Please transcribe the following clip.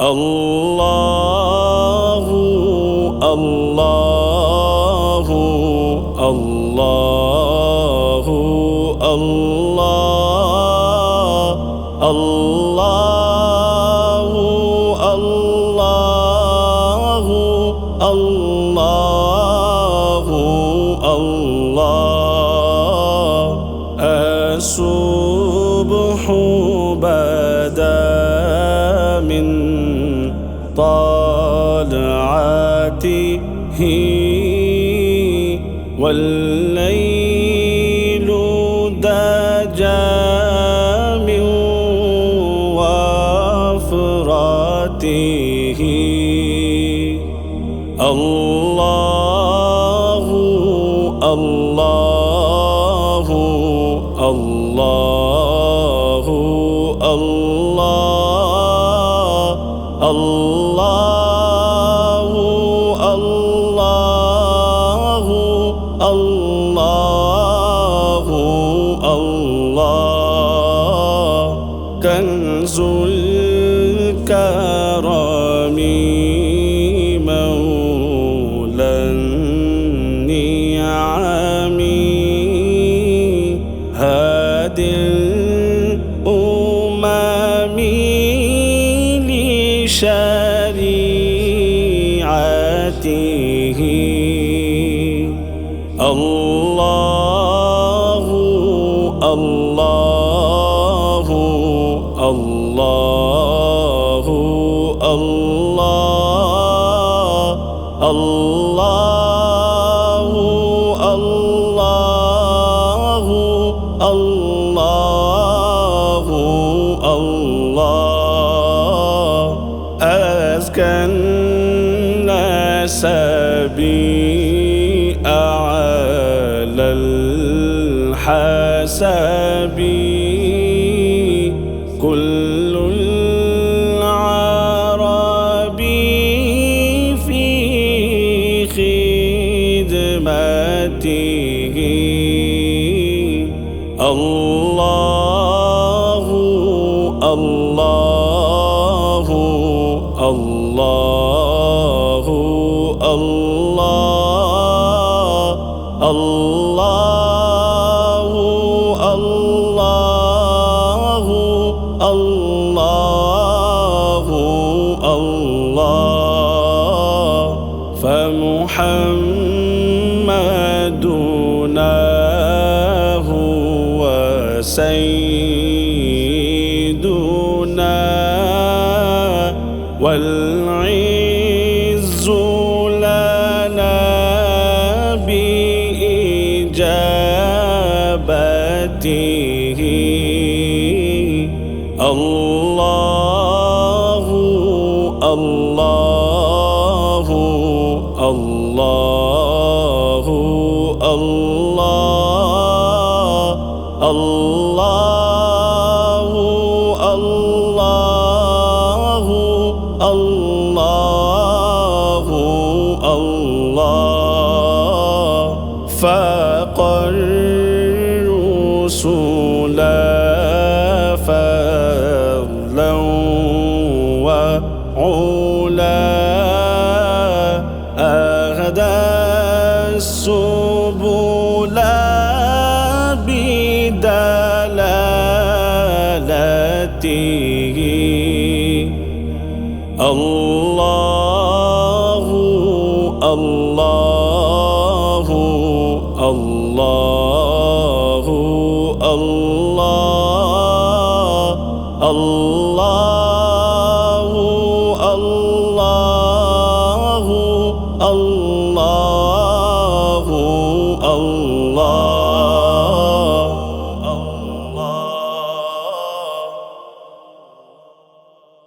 الله الله الله الله الله الله الله الله الصبح بدا من طلعته والليل دجى من وفراته الله الله الله الله الله الله الله الله كنز الكرم مولى النعم هادي الأمم لشريعته الله الله الله الله الله الله الله الله أزكى النسب أعلى الحسب كل العرب في خدمته الله الله الله الله الله الله الله الله فمحمدنا هو سيدنا والعز لنا بإجابته الله الله الله الله الله الله الله الله فاق الرسل فضلا وعلا أهدى السبل بدلالته الله الله الله الله الله